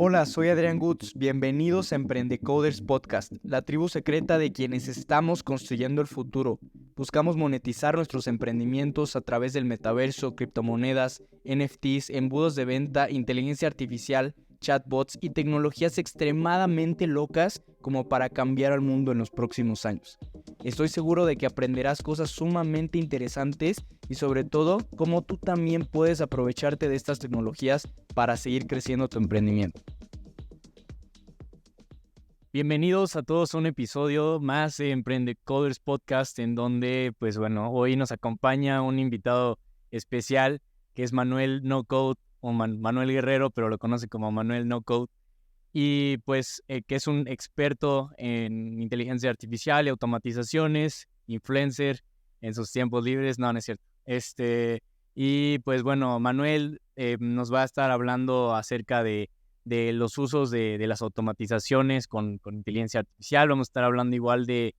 Hola, soy Adrián Gutz. Bienvenidos a Emprendecoders Podcast, la tribu secreta de quienes estamos construyendo el futuro. Buscamos monetizar nuestros emprendimientos a través del metaverso, criptomonedas, NFTs, embudos de venta, inteligencia artificial, chatbots y tecnologías extremadamente locas como para cambiar al mundo en los próximos años. Estoy seguro de que aprenderás cosas sumamente interesantes y sobre todo cómo tú también puedes aprovecharte de estas tecnologías para seguir creciendo tu emprendimiento. Bienvenidos a todos a un episodio más de Emprendecoders Podcast, en donde, hoy nos acompaña un invitado especial que es Manuel No Code o Manuel Guerrero, pero lo conoce como Manuel No Code, y que es un experto en inteligencia artificial y automatizaciones, influencer en sus tiempos libres. No es cierto. Manuel nos va a estar hablando acerca de los usos de las automatizaciones con inteligencia artificial. Vamos a estar hablando igual de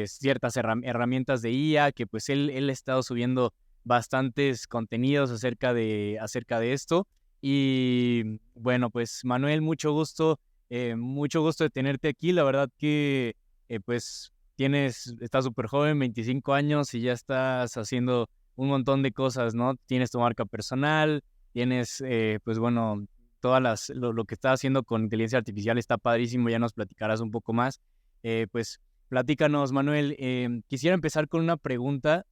ciertas herramientas de IA, que pues él ha estado subiendo bastantes contenidos acerca de esto. Y bueno, pues Manuel, mucho gusto de tenerte aquí. La verdad que estás súper joven, 25 años, y ya estás haciendo un montón de cosas, ¿no? Tienes tu marca personal, tienes, lo que estás haciendo con inteligencia artificial está padrísimo, ya nos platicarás un poco más. Platícanos, Manuel. Quisiera empezar con una pregunta.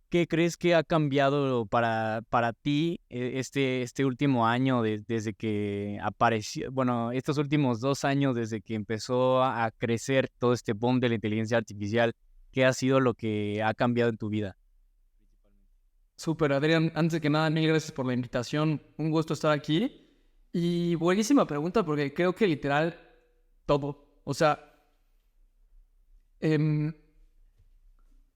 ¿Qué crees que ha cambiado para ti este último año desde que apareció, estos últimos 2 años desde que empezó a crecer todo este boom de la inteligencia artificial? ¿Qué ha sido lo que ha cambiado en tu vida? Súper, Adrián. Antes que nada, mil gracias por la invitación. Un gusto estar aquí. Y buenísima pregunta porque creo que literal todo. O sea, te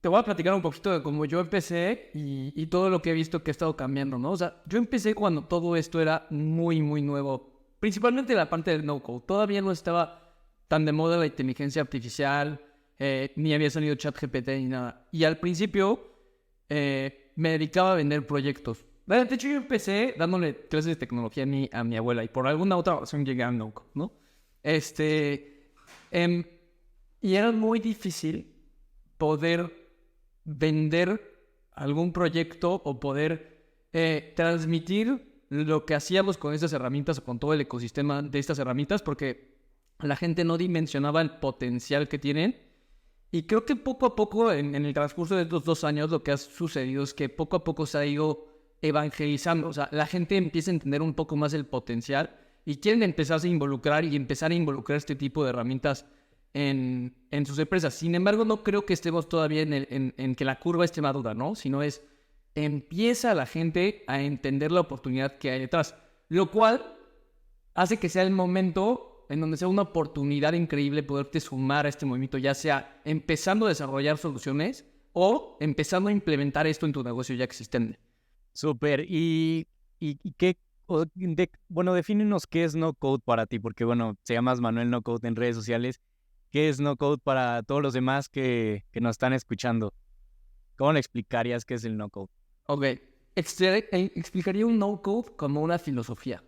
voy a platicar un poquito de cómo yo empecé y todo lo que he visto que ha estado cambiando, ¿no? O sea, yo empecé cuando todo esto era muy, muy nuevo. Principalmente la parte del no-code. Todavía no estaba tan de moda la inteligencia artificial, ni había salido ChatGPT ni nada. Y al principio me dedicaba a vender proyectos. De hecho, yo empecé dándole clases de tecnología a mi abuela y por alguna otra razón llegué a no-code, ¿no? Y era muy difícil poder vender algún proyecto o poder transmitir lo que hacíamos con estas herramientas o con todo el ecosistema de estas herramientas, porque la gente no dimensionaba el potencial que tienen. Y creo que poco a poco, en el transcurso de estos 2 años, lo que ha sucedido es que poco a poco se ha ido evangelizando. O sea, la gente empieza a entender un poco más el potencial y quieren empezarse a involucrar y empezar a involucrar este tipo de herramientas en sus empresas. Sin embargo, no creo que estemos todavía en que la curva esté madura, ¿no? Sino empieza la gente a entender la oportunidad que hay detrás, lo cual hace que sea el momento en donde sea una oportunidad increíble poderte sumar a este movimiento, ya sea empezando a desarrollar soluciones o empezando a implementar esto en tu negocio ya existente. Súper. ¿Y qué? Defínenos qué es No Code para ti, porque te llamas Manuel No Code en redes sociales. ¿Qué es No Code para todos los demás que nos están escuchando? ¿Cómo le explicarías qué es el No Code? Ok, explicaría un No Code como una filosofía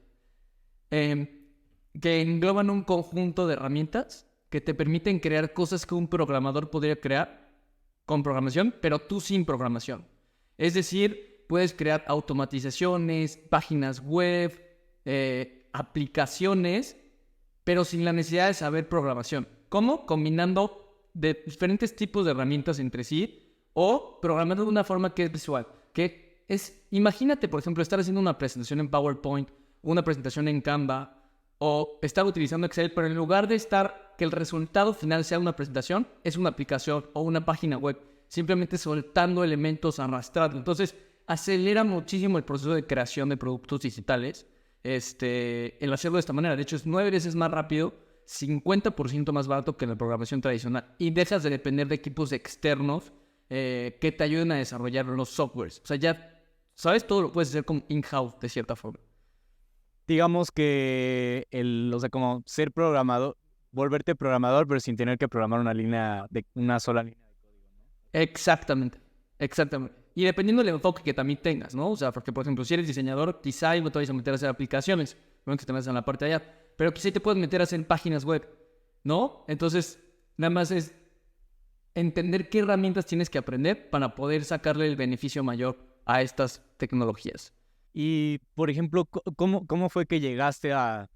que engloban un conjunto de herramientas que te permiten crear cosas que un programador podría crear con programación, pero tú sin programación. Es decir, puedes crear automatizaciones, páginas web, aplicaciones, pero sin la necesidad de saber programación. ¿Cómo? Combinando de diferentes tipos de herramientas entre sí o programando de una forma que es visual. Imagínate, por ejemplo, estar haciendo una presentación en PowerPoint, una presentación en Canva, o estar utilizando Excel, pero en lugar de que el resultado final sea una presentación, es una aplicación o una página web, simplemente soltando elementos arrastrados. Entonces, acelera muchísimo el proceso de creación de productos digitales, el hacerlo de esta manera. De hecho, es 9 veces más rápido, 50% más barato que la programación tradicional, y dejas de depender de equipos externos que te ayuden a desarrollar los softwares. O sea, ya, ¿sabes? Todo lo puedes hacer como in-house, de cierta forma. Digamos que como ser programador, volverte programador, pero sin tener que programar una sola línea de código, ¿no? Exactamente. Y dependiendo del enfoque que también tengas, ¿no? O sea, porque, por ejemplo, si eres diseñador, quizá no te vayas a meter a hacer aplicaciones, bueno, que te metas en la parte de allá, pero quizá te puedes meter a hacer páginas web, ¿no? Entonces, nada más es entender qué herramientas tienes que aprender para poder sacarle el beneficio mayor a estas tecnologías. Y, por ejemplo, ¿cómo fue que llegaste a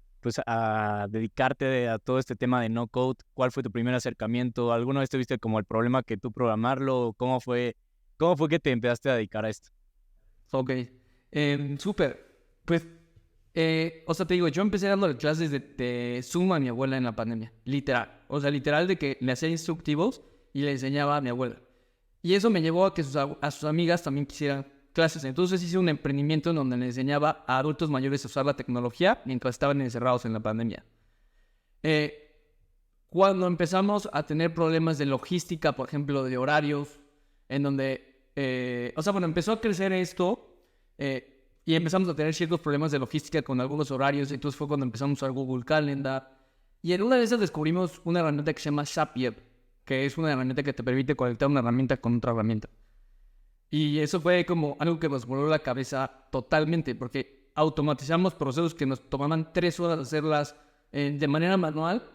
dedicarte a todo este tema de no code? ¿Cuál fue tu primer acercamiento? ¿Alguna vez tuviste como el problema que tú programarlo? ¿Cómo fue que te empezaste a dedicar a esto? Ok, súper. Pues, o sea, te digo, yo empecé dando clases de Zoom a mi abuela en la pandemia, literal. O sea, literal de que le hacía instructivos y le enseñaba a mi abuela. Y eso me llevó a que a sus amigas también quisieran clases. Entonces hice un emprendimiento en donde le enseñaba a adultos mayores a usar la tecnología mientras estaban encerrados en la pandemia. Cuando empezamos a tener problemas de logística, por ejemplo, de horarios, en donde, o sea, bueno, empezó a crecer esto y empezamos a tener ciertos problemas de logística con algunos horarios. Entonces fue cuando empezamos a usar Google Calendar. Y en una de esas descubrimos una herramienta que se llama Zapier, que es una herramienta que te permite conectar una herramienta con otra herramienta. Y eso fue como algo que nos voló la cabeza totalmente, porque automatizamos procesos que nos tomaban 3 horas hacerlas de manera manual.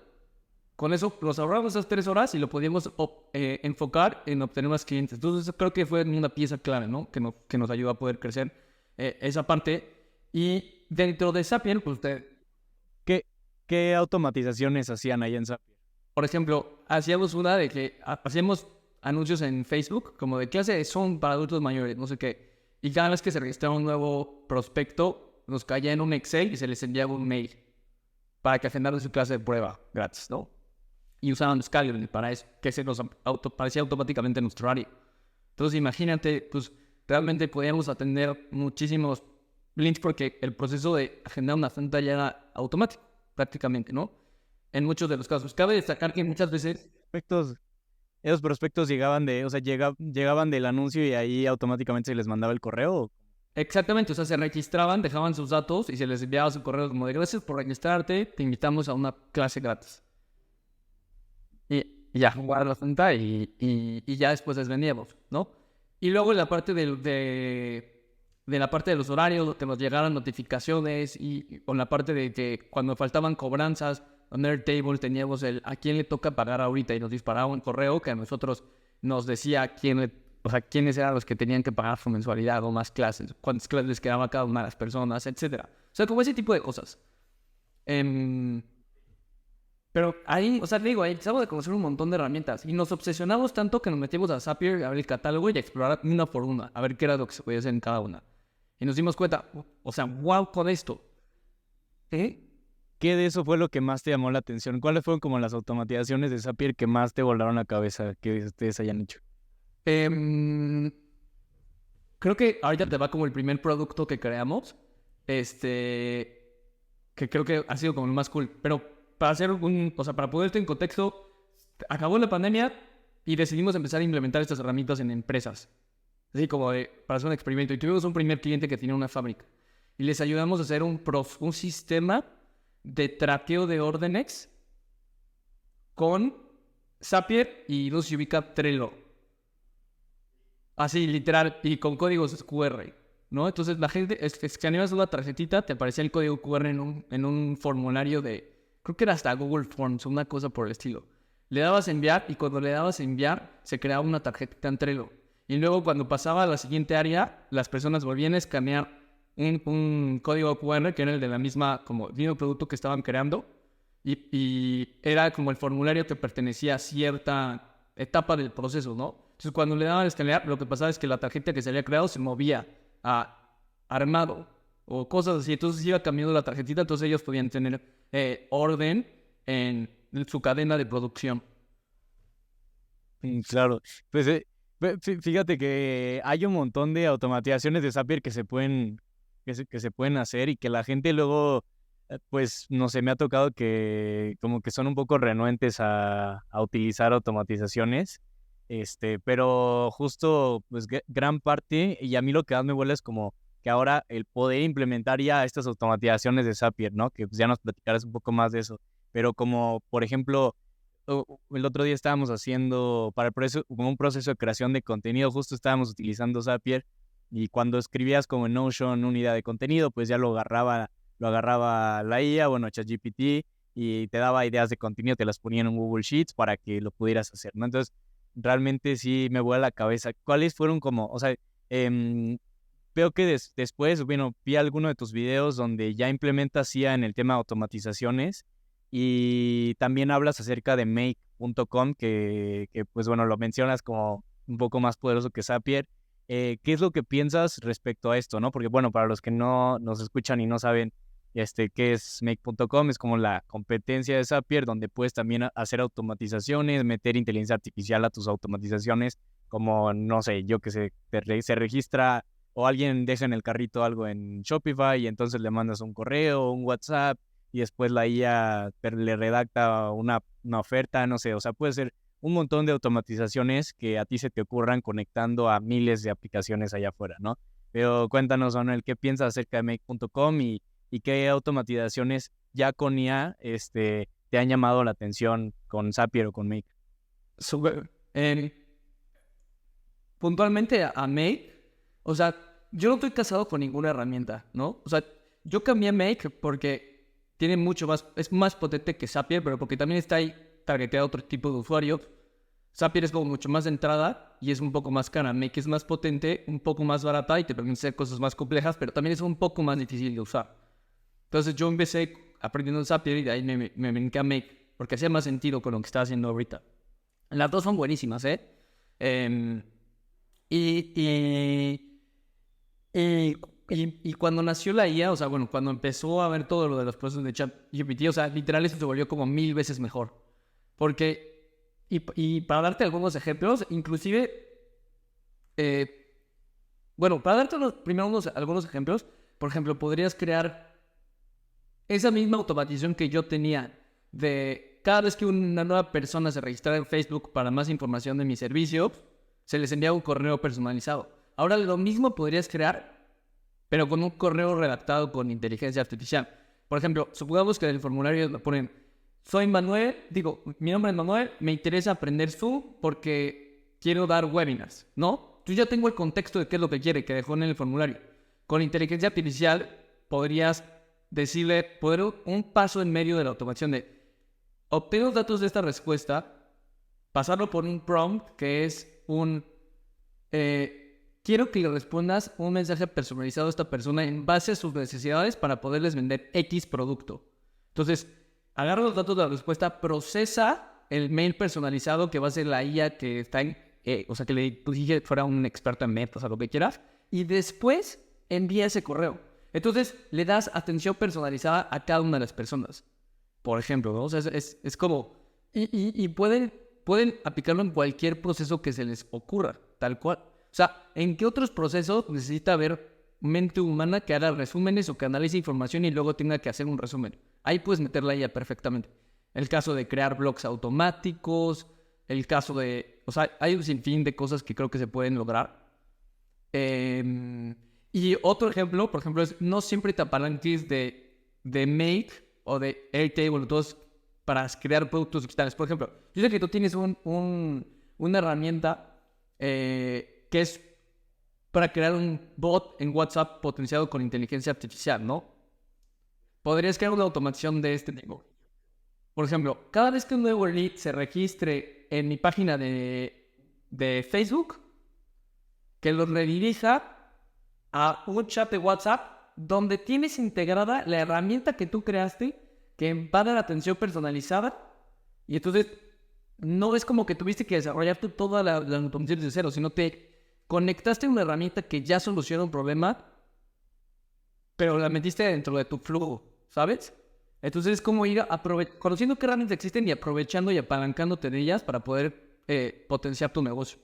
Con eso nos ahorramos esas 3 horas y lo podíamos enfocar en obtener más clientes. Entonces creo que fue una pieza clave, ¿no? Que nos ayudó a poder crecer esa parte. Y dentro de Zapier, pues ¿Qué automatizaciones hacían ahí en Zapier? por ejemplo, hacíamos una de que hacíamos anuncios en Facebook, como de clase de Zoom para adultos mayores, no sé qué. Y cada vez que se registraba un nuevo prospecto, nos caía en un Excel y se les enviaba un mail para que agendaran su clase de prueba gratis, ¿no? Y usaban Calendar para eso, que se nos aparecía automáticamente en nuestro horario. Entonces, imagínate, pues realmente podíamos atender muchísimos links porque el proceso de agendar una junta ya era automático, prácticamente, ¿no? En muchos de los casos. Cabe destacar que muchas veces Esos prospectos llegaban del anuncio y ahí automáticamente se les mandaba el correo. exactamente, o sea, se registraban, dejaban sus datos y se les enviaba su correo como de gracias por registrarte, te invitamos a una clase gratis. Y ya, guardar la cuenta y ya después les vendíamos, ¿no? Y luego en la parte de la parte de los horarios, que nos llegaran notificaciones y con la parte de que cuando faltaban cobranzas, en Airtable teníamos a quién le toca pagar ahorita y nos disparaba un correo que a nosotros nos decía quiénes eran los que tenían que pagar su mensualidad o más clases, cuántas clases les quedaba a cada una de las personas, etcétera. O sea, como ese tipo de cosas. Pero ahí, o sea, te digo, ahí empezamos a conocer un montón de herramientas y nos obsesionamos tanto que nos metimos a Zapier a ver el catálogo y a explorar una por una, a ver qué era lo que se podía hacer en cada una. Y nos dimos cuenta, o sea, wow con esto. ¿Qué de eso fue lo que más te llamó la atención? ¿Cuáles fueron como las automatizaciones de Zapier que más te volaron la cabeza que ustedes hayan hecho? Creo que ahorita te va como el primer producto que creamos, que creo que ha sido como el más cool. Pero para hacer o sea, para ponerte en contexto, acabó la pandemia y decidimos empezar a implementar estas herramientas en empresas. Así como para hacer un experimento. Y tuvimos un primer cliente que tenía una fábrica. Y les ayudamos a hacer un sistema de traqueo de órdenes con Zapier y no se ubica Trello. Así, literal, y con códigos QR, ¿no? Entonces la gente, escaneabas una tarjetita, te aparecía el código QR en un formulario creo que era hasta Google Forms, una cosa por el estilo. Le dabas a enviar y cuando le dabas a enviar, se creaba una tarjetita en Trello. Y luego cuando pasaba a la siguiente área, las personas volvían a escanear un código QR que era el de la misma, como el mismo producto que estaban creando. Y era como el formulario que pertenecía a cierta etapa del proceso, ¿no? Entonces, cuando le daban a escanear, lo que pasaba es que la tarjeta que se había creado se movía a armado o cosas así. Entonces iba cambiando la tarjetita, entonces ellos podían tener orden en su cadena de producción. Claro, pues fíjate que hay un montón de automatizaciones de Zapier que se pueden hacer y que la gente luego, pues no sé, me ha tocado que como que son un poco renuentes a utilizar automatizaciones, pero justo pues gran parte, y a mí lo que más me vuela es como que ahora el poder implementar ya estas automatizaciones de Zapier, ¿no? Que pues ya nos platicarás un poco más de eso, pero como por ejemplo el otro día estábamos haciendo, para el proceso, como un proceso de creación de contenido, justo estábamos utilizando Zapier, y cuando escribías como en Notion una idea de contenido, pues ya lo agarraba la IA, bueno, ChatGPT, y te daba ideas de contenido, te las ponía en un Google Sheets para que lo pudieras hacer, ¿no? Entonces, realmente sí me vuela la cabeza. ¿Cuáles fueron como, o sea, veo que después, bueno, vi alguno de tus videos donde ya implementas IA en el tema de automatizaciones y también hablas acerca de Make.com, que pues bueno, lo mencionas como un poco más poderoso que Zapier. ¿Qué es lo que piensas respecto a esto, no? Porque bueno, para los que no nos escuchan y no saben qué es Make.com, es como la competencia de Zapier, donde puedes también hacer automatizaciones, meter inteligencia artificial a tus automatizaciones, como, no sé, yo que sé, se registra o alguien deja en el carrito algo en Shopify y entonces le mandas un correo, un WhatsApp y después la IA le redacta una oferta, no sé, o sea, puede ser un montón de automatizaciones que a ti se te ocurran conectando a miles de aplicaciones allá afuera, ¿no? Pero cuéntanos, Manuel, ¿qué piensas acerca de Make.com y qué automatizaciones ya con IA te han llamado la atención con Zapier o con Make? Súper. Puntualmente a Make, o sea, yo no estoy casado con ninguna herramienta, ¿no? O sea, yo cambié a Make porque tiene mucho más, es más potente que Zapier, pero porque también está ahí targeteado a otro tipo de usuario. Zapier es como mucho más de entrada y es un poco más cara. Make es más potente, un poco más barata y te permite hacer cosas más complejas, pero también es un poco más difícil de usar. Entonces yo empecé aprendiendo Zapier y de ahí me brinqué a Make, porque hacía más sentido con lo que estaba haciendo ahorita. Las dos son buenísimas, ¿eh? Eh, y, y, y cuando nació la IA, o sea, bueno, cuando empezó a ver todo lo de los procesos de ChatGPT, o sea, literal eso se volvió como 1000 veces mejor. Porque, y para darte algunos ejemplos, inclusive, bueno, para darte primero algunos ejemplos, por ejemplo, podrías crear esa misma automatización que yo tenía de cada vez que una nueva persona se registrara en Facebook para más información de mi servicio, se les enviaba un correo personalizado. Ahora lo mismo podrías crear, pero con un correo redactado con inteligencia artificial. Por ejemplo, supongamos que en el formulario me ponen, soy Manuel, digo, mi nombre es Manuel, me interesa aprender Zoom porque quiero dar webinars, ¿no? Yo ya tengo el contexto de qué es lo que quiere, que dejó en el formulario. Con inteligencia artificial podrías decirle, poner un paso en medio de la automación de obtener los datos de esta respuesta, pasarlo por un prompt que es quiero que le respondas un mensaje personalizado a esta persona en base a sus necesidades para poderles vender X producto. Entonces, agarra los datos de la respuesta, procesa el mail personalizado que va a ser la IA que está en, o sea, que le dije fuera un experto en metas o lo que quieras, y después envía ese correo. Entonces, le das atención personalizada a cada una de las personas. Por ejemplo, ¿no? O sea, es como... Y pueden aplicarlo en cualquier proceso que se les ocurra, tal cual. O sea, ¿en qué otros procesos necesita haber mente humana que haga resúmenes o que analice información y luego tenga que hacer un resumen? Ahí puedes meterla ya perfectamente. El caso de crear blogs automáticos, el caso de... O sea, hay un sinfín de cosas que creo que se pueden lograr. Y otro ejemplo, por ejemplo, es no siempre te apalanques de Make o de Airtable, todos para crear productos digitales. Por ejemplo, yo sé que tú tienes una herramienta que es para crear un bot en WhatsApp potenciado con inteligencia artificial, ¿no? Podrías crear una automatización de este tipo. Por ejemplo, cada vez que un nuevo lead se registre en mi página de Facebook, que lo redirija a un chat de WhatsApp donde tienes integrada la herramienta que tú creaste que va a dar atención personalizada y entonces no es como que tuviste que desarrollar tú toda la automatización desde cero, sino te conectaste a una herramienta que ya soluciona un problema, pero la metiste dentro de tu flujo, ¿sabes? Entonces es como ir conociendo qué herramientas existen y aprovechando y apalancándote de ellas para poder potenciar tu negocio.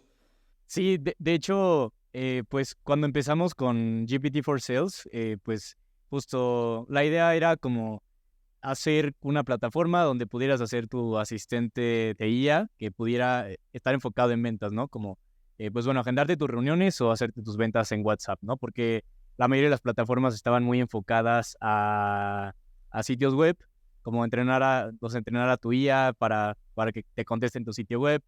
Sí, de hecho, pues cuando empezamos con GPT for Sales, pues justo la idea era como hacer una plataforma donde pudieras hacer tu asistente de IA que pudiera estar enfocado en ventas, ¿no? Como, pues bueno, agendarte tus reuniones o hacerte tus ventas en WhatsApp, ¿no? Porque la mayoría de las plataformas estaban muy enfocadas a sitios web como entrenar a tu IA para que te conteste en tu sitio web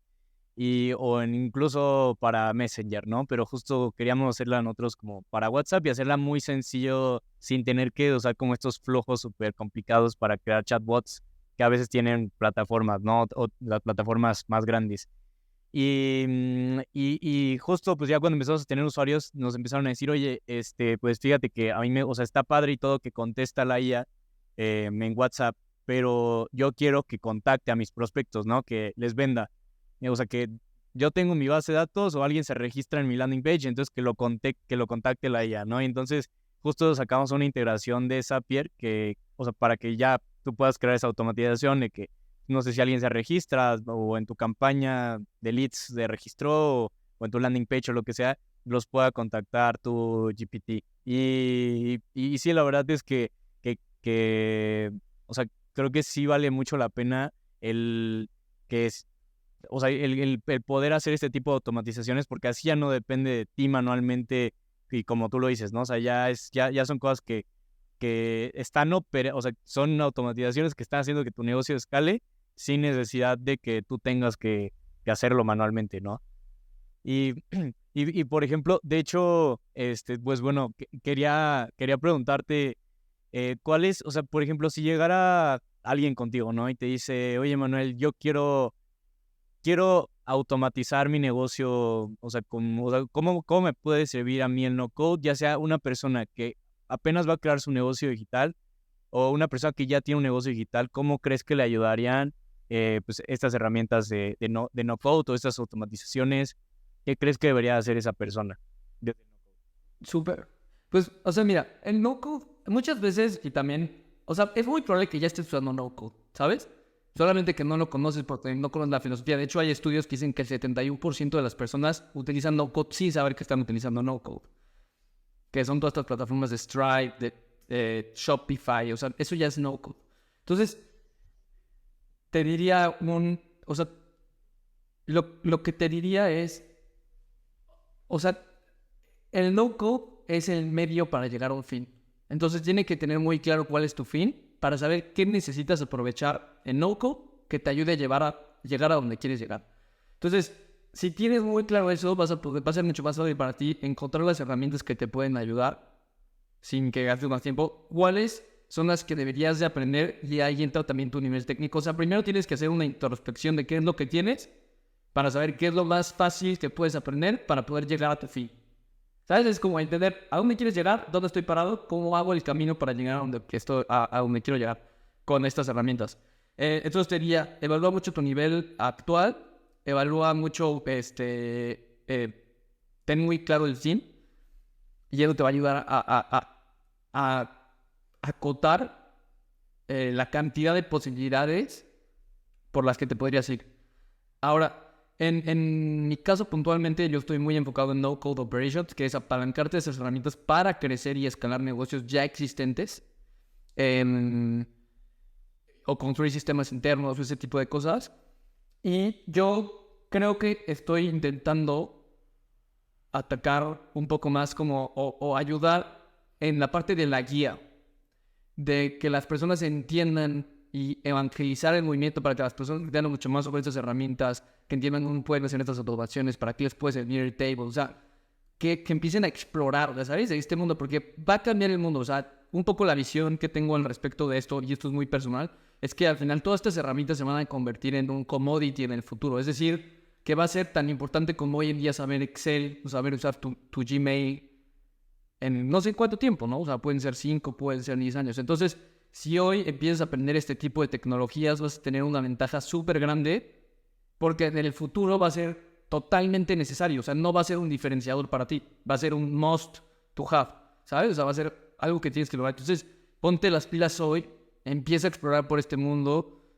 incluso para Messenger, ¿no? Pero justo queríamos hacerla nosotros como para WhatsApp y hacerla muy sencillo sin tener que usar como estos flujos súper complicados para crear chatbots que a veces tienen plataformas, ¿no? O las plataformas más grandes. Y justo pues ya cuando empezamos a tener usuarios nos empezaron a decir, oye, pues fíjate que a mí o sea, está padre y todo que contesta la IA en WhatsApp, pero yo quiero que contacte a mis prospectos, ¿no? Que les venda. O sea, que yo tengo mi base de datos o alguien se registra en mi landing page, entonces que lo contacte la IA, ¿no? Y entonces justo sacamos una integración de Zapier o sea, para que ya tú puedas crear esa automatización de que no sé si alguien se registra o en tu campaña de leads se registró o en tu landing page o lo que sea, los pueda contactar tu GPT. Y sí, la verdad es o sea, creo que sí vale mucho la pena el que es, o sea, el poder hacer este tipo de automatizaciones porque así ya no depende de ti manualmente y como tú lo dices, ¿no? O sea, ya son cosas que están o sea, son automatizaciones que están haciendo que tu negocio escale sin necesidad de que tú tengas que hacerlo manualmente, ¿no? Y, por ejemplo, de hecho, pues bueno, quería preguntarte, ¿cuál es, o sea, por ejemplo, si llegara alguien contigo, ¿no? Y te dice, oye, Manuel, yo quiero automatizar mi negocio, o sea, ¿cómo me puede servir a mí el no-code? Ya sea una persona que apenas va a crear su negocio digital o una persona que ya tiene un negocio digital, ¿cómo crees que le ayudarían pues estas herramientas de no-code o estas automatizaciones? ¿Qué crees que debería hacer esa persona? Súper. Pues, o sea, mira, el no-code muchas veces y también, o sea, es muy probable que ya estés usando no-code, ¿sabes? Solamente que no lo conoces porque no conoces la filosofía. De hecho, hay estudios que dicen que el 71% de las personas utilizan no-code sin saber que están utilizando no-code. Que son todas estas plataformas de Stripe, de Shopify, o sea, eso ya es no-code. Entonces, te diría o sea, lo que te diría es, o sea, el no-code es el medio para llegar a un fin. Entonces, tiene que tener muy claro cuál es tu fin para saber qué necesitas aprovechar en no-code que te ayude a llegar a donde quieres llegar. Entonces, si tienes muy claro eso, va a ser mucho más fácil para ti encontrar las herramientas que te pueden ayudar sin que gastes más tiempo. ¿Cuáles son las que deberías de aprender? Y ahí entra también tu nivel técnico. O sea, primero tienes que hacer una introspección de qué es lo que tienes para saber qué es lo más fácil que puedes aprender para poder llegar a tu fin. ¿Sabes? Es como entender a dónde quieres llegar, dónde estoy parado, cómo hago el camino para llegar a donde quiero llegar con estas herramientas. Entonces te diría, evalúa mucho tu nivel actual, evalúa mucho, ten muy claro el fin y eso te va a ayudar a acotar la cantidad de posibilidades por las que te podrías ir. Ahora, en mi caso puntualmente yo estoy muy enfocado en No Code Operations, que es apalancarte esas herramientas para crecer y escalar negocios ya existentes, o construir sistemas internos o ese tipo de cosas. Y yo creo que estoy intentando atacar un poco más como o ayudar en la parte de la guía, de que las personas entiendan y evangelizar el movimiento para que las personas entiendan mucho más sobre estas herramientas, que entiendan cómo pueden hacer estas automaciones, para qué les puede servir el table, o sea, que empiecen a explorar, ¿sabes? De este mundo, porque va a cambiar el mundo, o sea, un poco la visión que tengo al respecto de esto, y esto es muy personal, es que al final todas estas herramientas se van a convertir en un commodity en el futuro, es decir, que va a ser tan importante como hoy en día saber Excel, o saber usar tu Gmail en no sé cuánto tiempo, ¿no? O sea, pueden ser 5, pueden ser 10 años. Entonces, si hoy empiezas a aprender este tipo de tecnologías, vas a tener una ventaja súper grande porque en el futuro va a ser totalmente necesario. O sea, no va a ser un diferenciador para ti, va a ser un must to have, ¿sabes? O sea, va a ser algo que tienes que lograr. Entonces, ponte las pilas hoy, empieza a explorar por este mundo,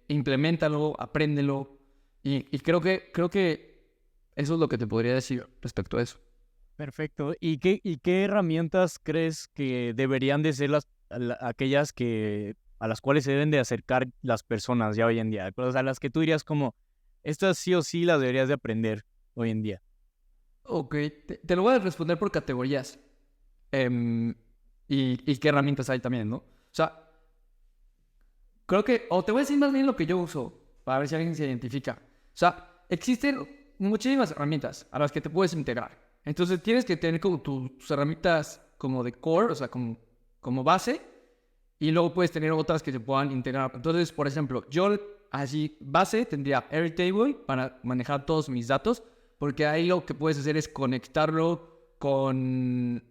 implementalo, apréndelo. Y creo que eso es lo que te podría decir respecto a eso. Perfecto. ¿Y qué herramientas crees que deberían de ser aquellas a las cuales se deben de acercar las personas ya hoy en día? O sea, las que tú dirías como, estas sí o sí las deberías de aprender hoy en día. Ok, te lo voy a responder por categorías. Y qué herramientas hay también, ¿no? O sea, creo que, o te voy a decir más bien lo que yo uso, para ver si alguien se identifica. O sea, existen muchísimas herramientas a las que te puedes integrar. Entonces tienes que tener como tus herramientas como de core, o sea, como base, y luego puedes tener otras que se puedan integrar. Entonces, por ejemplo, yo así base tendría Airtable para manejar todos mis datos, porque ahí lo que puedes hacer es conectarlo con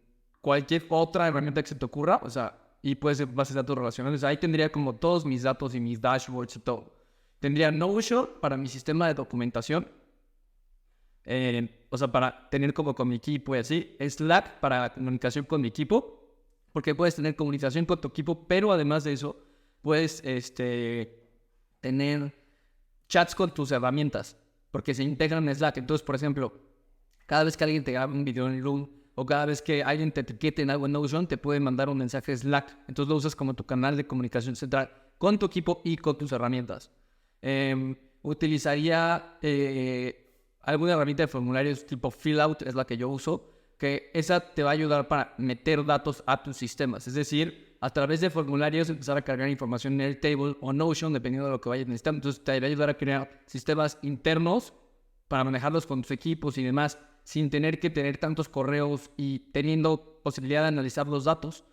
cualquier otra herramienta que se te ocurra, o sea, y puedes ser bases de datos relacionales. Ahí tendría como todos mis datos y mis dashboards y todo. Tendría Notion para mi sistema de documentación, o sea, para tener como con mi equipo y así. Slack para la comunicación con mi equipo, porque puedes tener comunicación con tu equipo, pero además de eso, puedes tener chats con tus herramientas, porque se integran en Slack. Entonces, por ejemplo, cada vez que alguien te graba un video en Loom o cada vez que alguien te etiquete en algo en Notion, te puede mandar un mensaje Slack. Entonces lo usas como tu canal de comunicación central con tu equipo y con tus herramientas. Utilizaría alguna herramienta de formularios tipo Fillout, es la que yo uso, que esa te va a ayudar para meter datos a tus sistemas. Es decir, a través de formularios empezar a cargar información en Airtable o Notion, dependiendo de lo que vayas necesitando. Entonces te va a ayudar a crear sistemas internos para manejarlos con tus equipos y demás, sin tener que tener tantos correos y teniendo posibilidad de analizar los datos.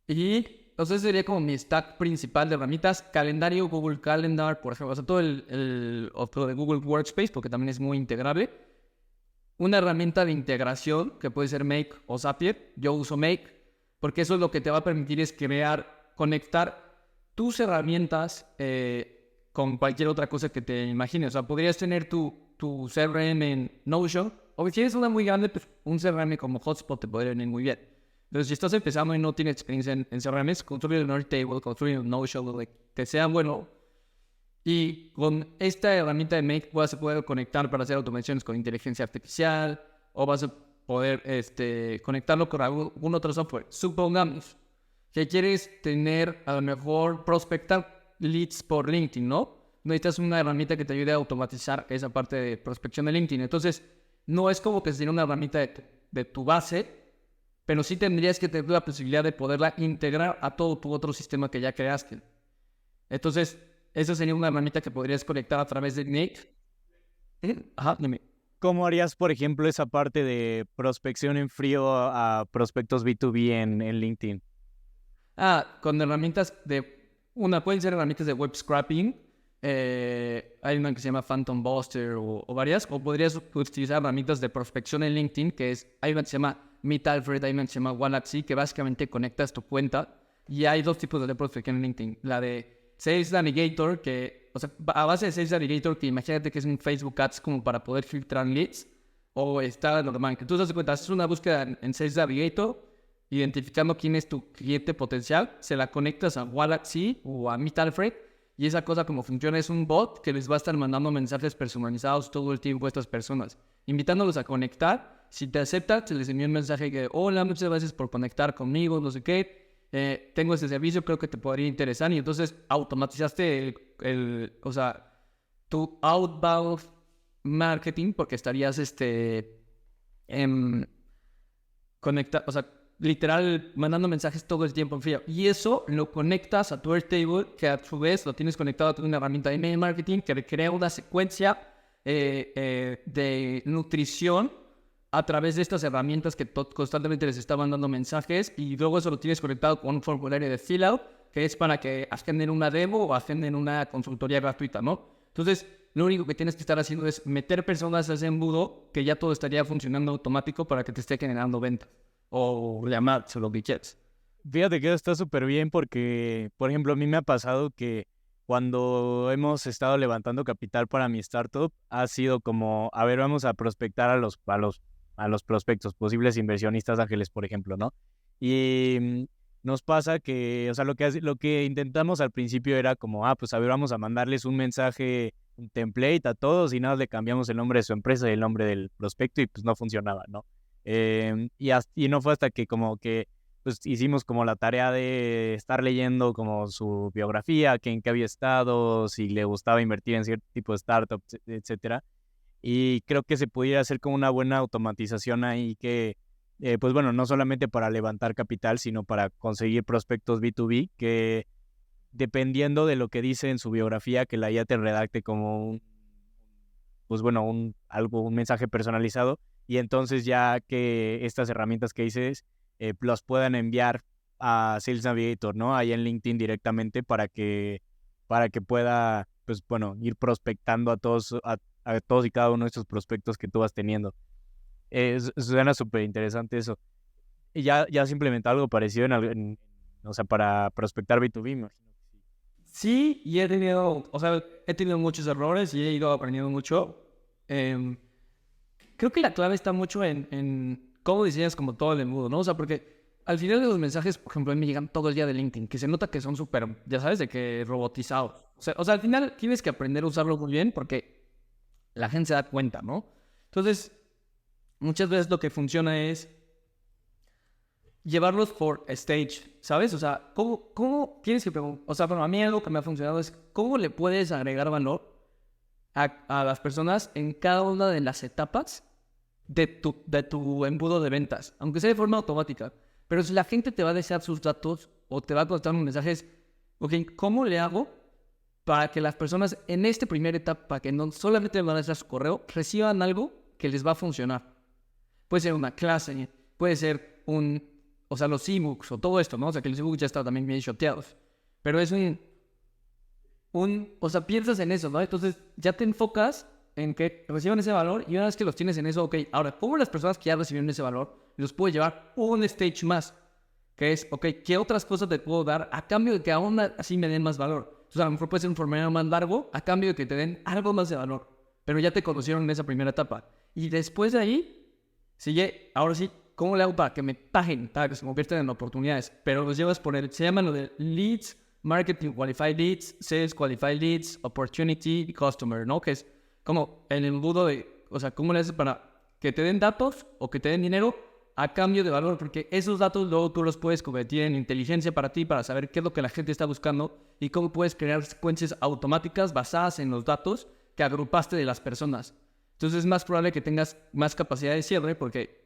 Y entonces sería como mi stack principal de herramientas. Calendario, Google Calendar, por ejemplo. O sea, todo el otro de Google Workspace, porque también es muy integrable. Una herramienta de integración, que puede ser Make o Zapier. Yo uso Make, porque eso es lo que te va a permitir es conectar tus herramientas con cualquier otra cosa que te imagines. O sea, podrías tener tu CRM en Notion, o si eres una muy grande, pues un CRM como Hotspot te podría venir muy bien. Entonces, si estás empezando y no tienes experiencia en CRMs, construye un Airtable, construye un Notion, que sea bueno. Y con esta herramienta de Make vas a poder conectar para hacer automaciones con inteligencia artificial, o vas a poder conectarlo con algún otro software. Supongamos que quieres tener, a lo mejor, prospectar leads por LinkedIn, ¿no? Necesitas una herramienta que te ayude a automatizar esa parte de prospección de LinkedIn. Entonces, no es como que sería una herramienta de tu base, pero sí tendrías que tener la posibilidad de poderla integrar a todo tu otro sistema que ya creaste. Entonces, esa sería una herramienta que podrías conectar a través de Make. Ajá, dime. ¿Cómo harías, por ejemplo, esa parte de prospección en frío a prospectos B2B en LinkedIn? Con herramientas pueden ser herramientas de web scraping. Hay una que se llama Phantom Buster o varias. O podrías utilizar herramientas de prospección en LinkedIn, hay una que se llama Meet Alfred, hay una que se llama Wallaxy, que básicamente conectas tu cuenta. Y hay dos tipos de prospección en LinkedIn. La de Sales Navigator, o sea, a base de Sales Navigator, que imagínate que es un Facebook Ads como para poder filtrar leads, o está normal. Que tú te das cuenta, haces una búsqueda en Sales Navigator, identificando quién es tu cliente potencial, se la conectas a Wallaxy o a Meet Alfred, y esa cosa como funciona es un bot que les va a estar mandando mensajes personalizados todo el tiempo a estas personas, invitándolos a conectar. Si te aceptan, se les envía un mensaje que hola, muchas gracias por conectar conmigo, no sé qué, tengo este servicio, creo que te podría interesar, y entonces automatizaste o sea, tu outbound marketing, porque estarías o sea, literal mandando mensajes todo el tiempo en frío. Y eso lo conectas a tu Airtable, que a su vez lo tienes conectado a una herramienta de email marketing que crea una secuencia de nutrición a través de estas herramientas que constantemente les está mandando mensajes, y luego eso lo tienes conectado con un formulario de fill-out que es para que agenden una demo o agenden una consultoría gratuita, ¿no? Entonces, lo único que tienes que estar haciendo es meter personas a ese embudo, que ya todo estaría funcionando automático para que te esté generando ventas o llamadas o lo que quieras. Fíjate que eso está súper bien porque, por ejemplo, a mí me ha pasado que cuando hemos estado levantando capital para mi startup, ha sido como, a ver, vamos a prospectar a los prospectos, posibles inversionistas ángeles, por ejemplo, ¿no? Y nos pasa que, o sea, lo que intentamos al principio era como, pues a ver, vamos a mandarles un mensaje, un template a todos y nada, le cambiamos el nombre de su empresa y el nombre del prospecto y pues no funcionaba, ¿no? Y no fue hasta que como que pues hicimos como la tarea de estar leyendo como su biografía, que en qué había estado, si le gustaba invertir en cierto tipo de startups, etcétera. Y creo que se pudiera hacer como una buena automatización ahí que pues bueno, no solamente para levantar capital, sino para conseguir prospectos B2B, que dependiendo de lo que dice en su biografía, que la IA te redacte como pues bueno, un mensaje personalizado, y entonces ya que estas herramientas que dices los puedan enviar a Sales Navigator, ¿no? Ahí en LinkedIn directamente para que pueda, pues bueno, ir prospectando a todos y cada uno de estos prospectos que tú vas teniendo. Suena súper interesante eso. ¿Y ya has implementado algo parecido o sea, para prospectar B2B, me imagino que sí? Sí, y he tenido muchos errores y he ido aprendiendo mucho. Em, Creo que la clave está mucho en cómo diseñas como todo el embudo, ¿no? O sea, porque al final de los mensajes, por ejemplo, a mí me llegan todo el día de LinkedIn, que se nota que son súper, ya sabes, de que robotizados. Al final tienes que aprender a usarlo muy bien porque la gente se da cuenta, ¿no? Entonces, muchas veces lo que funciona es llevarlos por stage, ¿sabes? O sea, ¿cómo tienes que preguntar? O sea, bueno, a mí algo que me ha funcionado es cómo le puedes agregar valor a las personas en cada una de las etapas de tu embudo de ventas, aunque sea de forma automática. Pero si la gente te va a desear sus datos o te va a contestar un mensaje, es, ok, ¿cómo le hago para que las personas en esta primera etapa, que no solamente van a dejar su correo, reciban algo que les va a funcionar? Puede ser una clase, puede ser o sea, los ebooks o todo esto, ¿no? O sea, que los ebooks ya están también bien shoteados. Pero es o sea, piensas en eso, ¿no? Entonces ya te enfocas en que reciban ese valor y una vez que los tienes en eso, ok, ahora, ¿cómo las personas que ya recibieron ese valor los puedo llevar un stage más? Que es, ok, ¿qué otras cosas te puedo dar a cambio de que aún así me den más valor? Entonces a lo mejor puede ser un formulario más largo a cambio de que te den algo más de valor, pero ya te conocieron en esa primera etapa. Y después de ahí, sigue, ahora sí, ¿cómo le hago para que me paguen, para que se conviertan en oportunidades? Pero los llevas se llama lo de leads, marketing qualified leads, sales qualified leads, opportunity y customer, ¿no? Que es como el embudo de, o sea, ¿cómo le haces para que te den datos o que te den dinero a cambio de valor? Porque esos datos luego tú los puedes convertir en inteligencia para ti, para saber qué es lo que la gente está buscando y cómo puedes crear secuencias automáticas basadas en los datos que agrupaste de las personas. Entonces es más probable que tengas más capacidad de cierre porque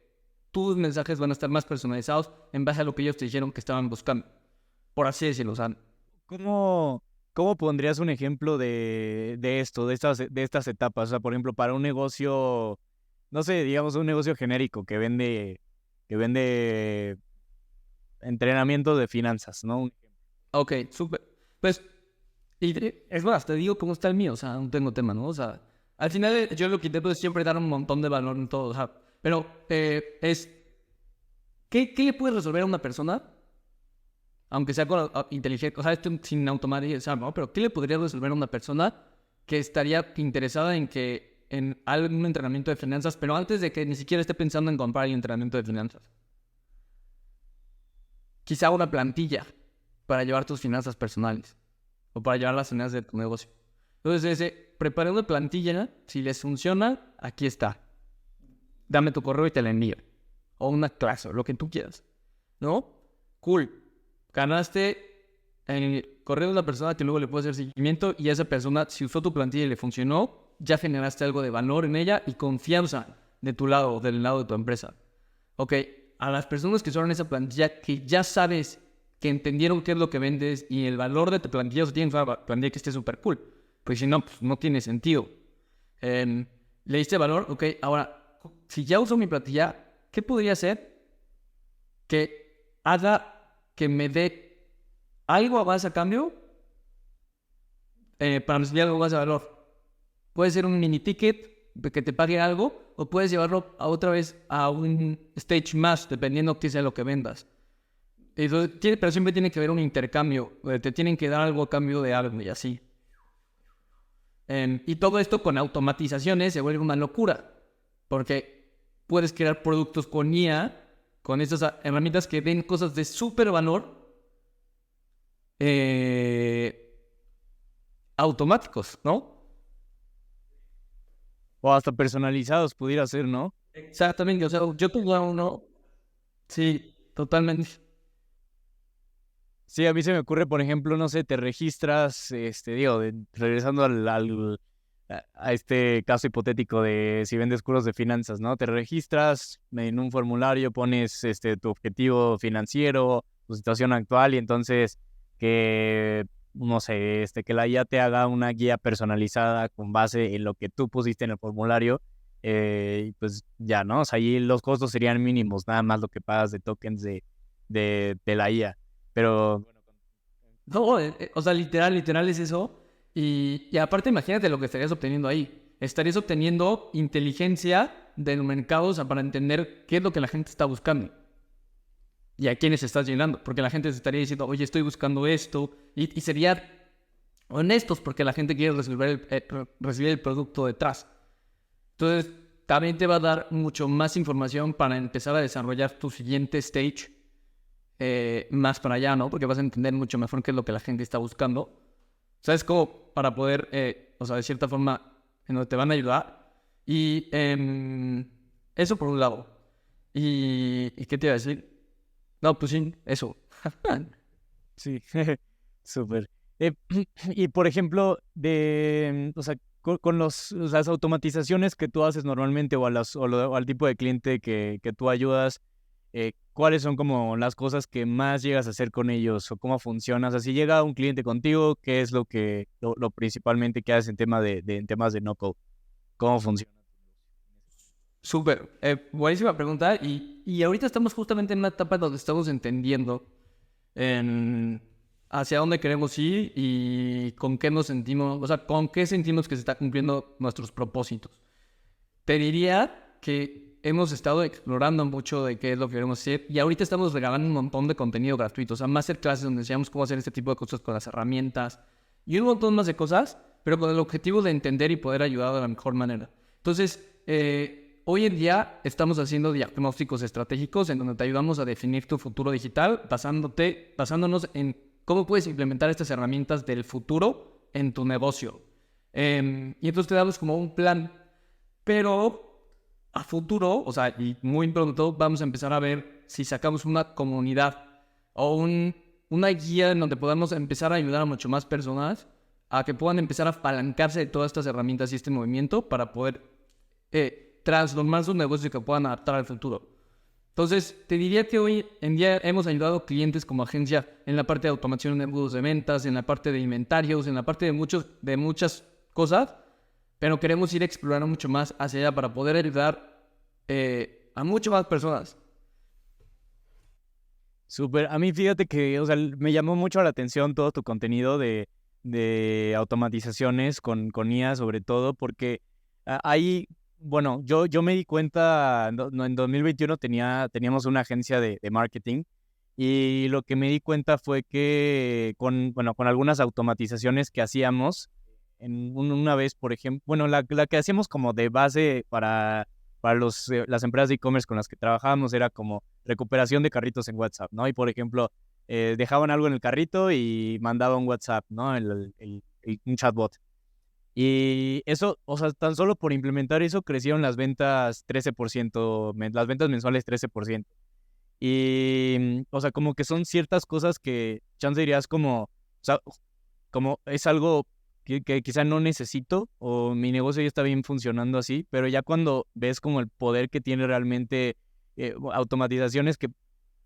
tus mensajes van a estar más personalizados en base a lo que ellos te dijeron que estaban buscando. Por así decirlo, o sea, ¿Cómo, cómo pondrías un ejemplo de esto, de estas etapas? O sea, por ejemplo, para un negocio, no sé, digamos un negocio genérico que vende entrenamiento de finanzas, ¿no? ok, súper. Pues, es más, te digo cómo está el mío, o sea, no tengo tema, ¿no? O sea, al final yo lo que intento es siempre dar un montón de valor en todo, o sea, pero ¿qué le puedes resolver a una persona? Aunque sea con inteligencia, o sea, esto sin automatizar, ¿no? Pero ¿qué le podría resolver a una persona que estaría interesada en algún entrenamiento de finanzas, pero antes de que ni siquiera esté pensando en comprar el entrenamiento de finanzas? Quizá una plantilla para llevar tus finanzas personales o para llevar las finanzas de tu negocio. Entonces, prepara una plantilla, si les funciona, aquí está. Dame tu correo y te la envío. O una clase, o lo que tú quieras. ¿No? Cool. Ganaste en el correo de una persona que luego le puede hacer seguimiento y esa persona, si usó tu plantilla y le funcionó, ya generaste algo de valor en ella y confianza de tu lado, del lado de tu empresa. Ok, a las personas que usaron esa plantilla, que ya sabes que entendieron qué es lo que vendes y el valor de tu plantilla, o sea, tienes una plantilla que esté súper cool. Pues si no, pues no tiene sentido. ¿Le diste valor? Ok, ahora, si ya uso mi plantilla, ¿qué podría hacer que haga que me dé algo más a cambio para recibir algo más de valor? Puede ser un mini ticket que te pague algo o puedes llevarlo a otra vez a un stage más, dependiendo qué sea lo que vendas. Entonces, pero siempre tiene que haber un intercambio, te tienen que dar algo a cambio de algo y así. Y todo esto con automatizaciones se vuelve una locura, porque puedes crear productos con IA, con estas herramientas que den cosas de súper valor automáticos, ¿no? O hasta personalizados pudiera ser, ¿no? Exactamente, o sea, yo tengo uno, sí, totalmente. Sí, a mí se me ocurre, por ejemplo, no sé, te registras, regresando a este caso hipotético de si vendes cursos de finanzas, ¿no? Te registras en un formulario, pones tu objetivo financiero, tu situación actual y entonces que, no sé, que la IA te haga una guía personalizada con base en lo que tú pusiste en el formulario, y pues ya, ¿no? O sea, ahí los costos serían mínimos, nada más lo que pagas de tokens de la IA. Pero No, o sea, literal es eso. Y aparte, imagínate lo que estarías obteniendo ahí. Estarías obteniendo inteligencia del mercado, o sea, para entender qué es lo que la gente está buscando y a quiénes estás llegando. Porque la gente se estaría diciendo, oye, estoy buscando esto. Y sería honestos porque la gente quiere recibir el producto detrás. Entonces, también te va a dar mucho más información para empezar a desarrollar tu siguiente stage más para allá, ¿no? Porque vas a entender mucho mejor qué es lo que la gente está buscando. O sea, es como para poder, o sea, de cierta forma, en donde te van a ayudar. Y eso por un lado. ¿Y qué te iba a decir? No, pues sí, eso. sí, súper. Eh, y por ejemplo, o sea, con las automatizaciones que tú haces normalmente o al tipo de cliente que tú ayudas, ¿cuáles son como las cosas que más llegas a hacer con ellos o cómo funciona? O sea, si llega un cliente contigo, ¿qué es lo principalmente que haces en temas de no-code? ¿Cómo funciona? Súper. Buenísima pregunta. Y ahorita estamos justamente en una etapa donde estamos entendiendo en hacia dónde queremos ir y con qué nos sentimos, o sea, con qué sentimos que se está cumpliendo nuestros propósitos. Te diría que hemos estado explorando mucho de qué es lo que queremos hacer y ahorita estamos regalando un montón de contenido gratuito, o sea, masterclasses donde enseñamos cómo hacer este tipo de cosas con las herramientas y un montón más de cosas, pero con el objetivo de entender y poder ayudar de la mejor manera. Entonces, hoy en día estamos haciendo diagnósticos estratégicos en donde te ayudamos a definir tu futuro digital basándonos en cómo puedes implementar estas herramientas del futuro en tu negocio. Y entonces te damos como un plan, pero a futuro, o sea, y muy pronto vamos a empezar a ver si sacamos una comunidad o una guía en donde podamos empezar a ayudar a mucho más personas a que puedan empezar a apalancarse de todas estas herramientas y este movimiento para poder transformar sus negocios y que puedan adaptar al futuro. Entonces, te diría que hoy en día hemos ayudado a clientes como agencia en la parte de automación de embudos de ventas, en la parte de inventarios, en la parte de muchas cosas, pero queremos ir explorando mucho más hacia allá para poder ayudar a muchas más personas. Súper. A mí fíjate que, o sea, me llamó mucho la atención todo tu contenido de automatizaciones con IA sobre todo, porque ahí, bueno, yo me di cuenta, no, en 2021 teníamos una agencia de marketing y lo que me di cuenta fue que con algunas automatizaciones que hacíamos, una vez, por ejemplo, bueno, la que hacíamos como de base para las empresas de e-commerce con las que trabajábamos era como recuperación de carritos en WhatsApp, ¿no? Y por ejemplo, dejaban algo en el carrito y mandaba un WhatsApp, ¿no? Un chatbot. Y eso, o sea, tan solo por implementar eso crecieron las ventas 13%, las ventas mensuales 13%. Y, o sea, como que son ciertas cosas que chance dirías como, o sea, como es algo que quizá no necesito o mi negocio ya está bien funcionando así, pero ya cuando ves como el poder que tiene realmente automatizaciones que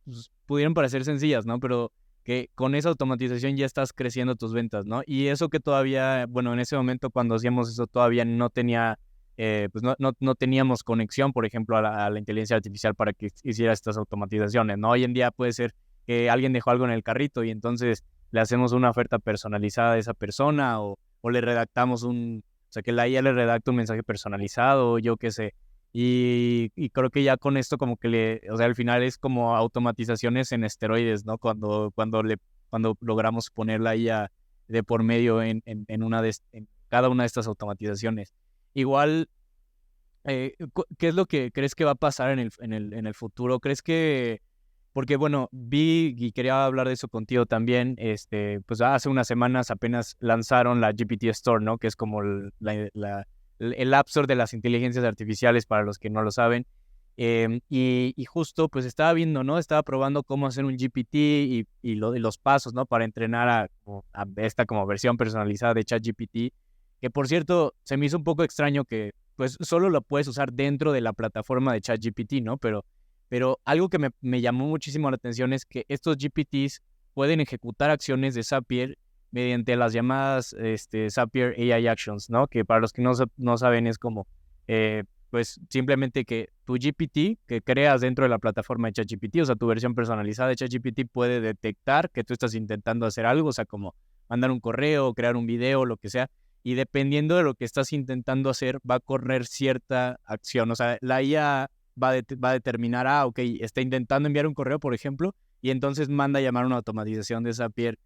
pues, pudieran parecer sencillas, ¿no? Pero que con esa automatización ya estás creciendo tus ventas, ¿no? Y eso que todavía, bueno, en ese momento cuando hacíamos eso todavía no tenía, pues no teníamos conexión, por ejemplo, a la inteligencia artificial para que hiciera estas automatizaciones, ¿no? Hoy en día puede ser que alguien dejó algo en el carrito y entonces le hacemos una oferta personalizada a esa persona o le redactamos o sea, que la IA le redacta un mensaje personalizado, yo qué sé. Y creo que ya con esto como que o sea, al final es como automatizaciones en esteroides, ¿no? Cuando logramos ponerla ahí de por medio en cada una de estas automatizaciones. Igual, ¿qué es lo que crees que va a pasar en el futuro? ¿Crees que, porque bueno, vi y quería hablar de eso contigo también, pues hace unas semanas apenas lanzaron la GPT Store, ¿no? Que es como el App Store de las inteligencias artificiales para los que no lo saben. Y justo pues estaba viendo, ¿no? Estaba probando cómo hacer un GPT y los pasos, ¿no? Para entrenar a esta como versión personalizada de ChatGPT, que por cierto, se me hizo un poco extraño que pues solo lo puedes usar dentro de la plataforma de ChatGPT, ¿no? Pero algo que me llamó muchísimo la atención es que estos GPTs pueden ejecutar acciones de Zapier mediante las llamadas Zapier AI Actions, ¿no? Que para los que no saben es como, pues simplemente que tu GPT que creas dentro de la plataforma de ChatGPT, o sea, tu versión personalizada de ChatGPT puede detectar que tú estás intentando hacer algo, o sea, como mandar un correo, crear un video, lo que sea, y dependiendo de lo que estás intentando hacer, va a correr cierta acción, o sea, la IA va a determinar, ok, está intentando enviar un correo, por ejemplo, y entonces manda a llamar una automatización de Zapier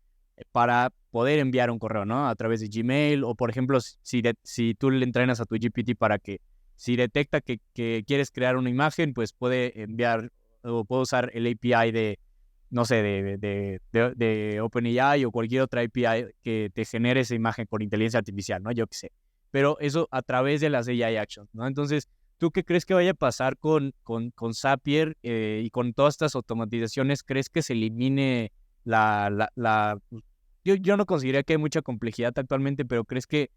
para poder enviar un correo, ¿no? A través de Gmail, o por ejemplo, si tú le entrenas a tu GPT para que si detecta que quieres crear una imagen, pues puede enviar o puede usar el API de, no sé, de OpenAI o cualquier otra API que te genere esa imagen con inteligencia artificial, ¿no? Yo qué sé. Pero eso a través de las AI Actions, ¿no? Entonces, ¿tú qué crees que vaya a pasar con Zapier y con todas estas automatizaciones? ¿Crees que se elimine yo no consideraría que hay mucha complejidad actualmente, pero ¿crees que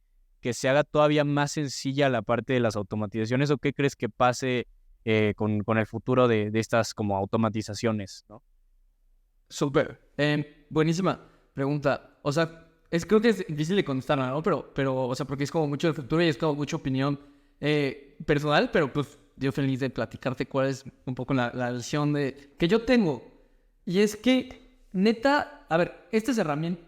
se haga todavía más sencilla la parte de las automatizaciones o qué crees que pase con el futuro de estas como automatizaciones, ¿no? Súper. Buenísima pregunta. O sea, creo que es difícil de contestar, ¿no? Pero, o sea, porque es como mucho de futuro y es como mucha opinión personal, pero pues yo feliz de platicarte cuál es un poco la visión que yo tengo. Y es que, neta, a ver, estas herramientas,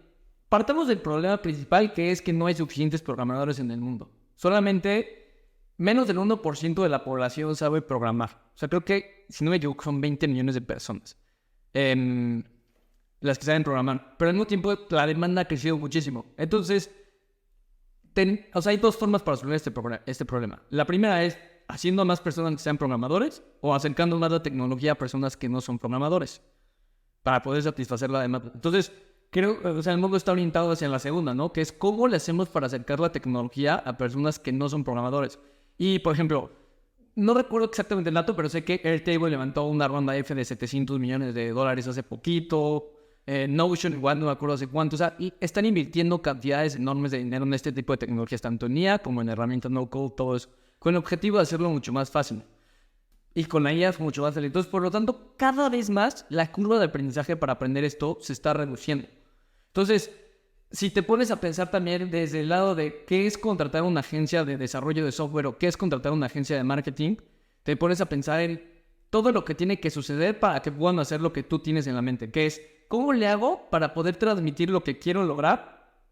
partamos del problema principal que es que no hay suficientes programadores en el mundo. Solamente menos del 1% de la población sabe programar. O sea, creo que, si no me equivoco, son 20 millones de personas las que saben programar. Pero al mismo tiempo, la demanda ha crecido muchísimo. Entonces, o sea, hay dos formas para resolver este problema. La primera es haciendo a más personas que sean programadores o acercando más la tecnología a personas que no son programadores para poder satisfacer la demanda. Entonces, creo, o sea, el mundo está orientado hacia la segunda, ¿no? Que es cómo le hacemos para acercar la tecnología a personas que no son programadores. Y, por ejemplo, no recuerdo exactamente el dato, pero sé que Airtable levantó una ronda F de $700 millones hace poquito. Notion igual, no me acuerdo hace cuánto. O sea, y están invirtiendo cantidades enormes de dinero en este tipo de tecnologías, tanto en IA como en herramientas no-code, todo eso, con el objetivo de hacerlo mucho más fácil. Y con la IA es mucho más fácil. Entonces, por lo tanto, cada vez más la curva de aprendizaje para aprender esto se está reduciendo. Entonces, si te pones a pensar también desde el lado de qué es contratar una agencia de desarrollo de software o qué es contratar una agencia de marketing, te pones a pensar en todo lo que tiene que suceder para que puedan hacer lo que tú tienes en la mente, que es, ¿cómo le hago para poder transmitir lo que quiero lograr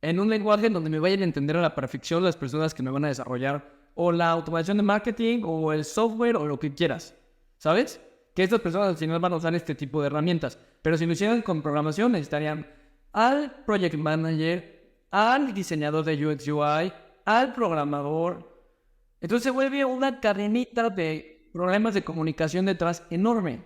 en un lenguaje en donde me vayan a entender a la perfección las personas que me van a desarrollar o la automación de marketing o el software o lo que quieras, ¿sabes? Que estas personas al final van a usar este tipo de herramientas, pero si lo hicieran con programación necesitarían al project manager, al diseñador de UX UI, al programador. Entonces se vuelve una cadenita de problemas de comunicación detrás enorme.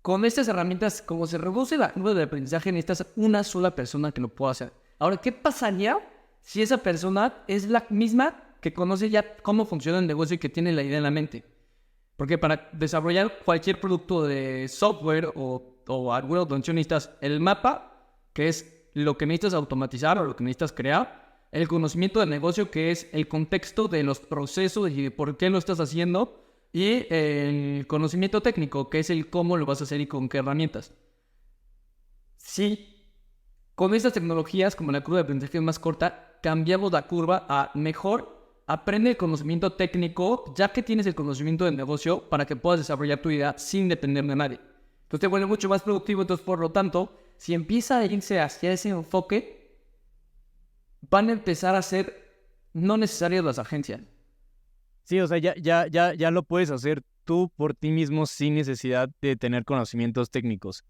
Con estas herramientas, como se reduce la curva de aprendizaje, necesitas una sola persona que lo pueda hacer. Ahora, ¿qué pasaría si esa persona es la misma que conoce ya cómo funciona el negocio y que tiene la idea en la mente? Porque para desarrollar cualquier producto de software o alguna automatización necesitas el mapa, que es lo que necesitas automatizar o lo que necesitas crear, el conocimiento del negocio, que es el contexto de los procesos y de por qué lo estás haciendo, y el conocimiento técnico, que es el cómo lo vas a hacer y con qué herramientas. Sí, con estas tecnologías, como la curva de aprendizaje más corta, cambiamos la curva a mejor. Aprende el conocimiento técnico, ya que tienes el conocimiento del negocio, para que puedas desarrollar tu idea sin depender de nadie. Entonces te vuelve mucho más productivo. Entonces, por lo tanto, si empieza a irse hacia ese enfoque, van a empezar a ser no necesarias las agencias. Sí, o sea, ya lo puedes hacer tú por ti mismo sin necesidad de tener conocimientos técnicos.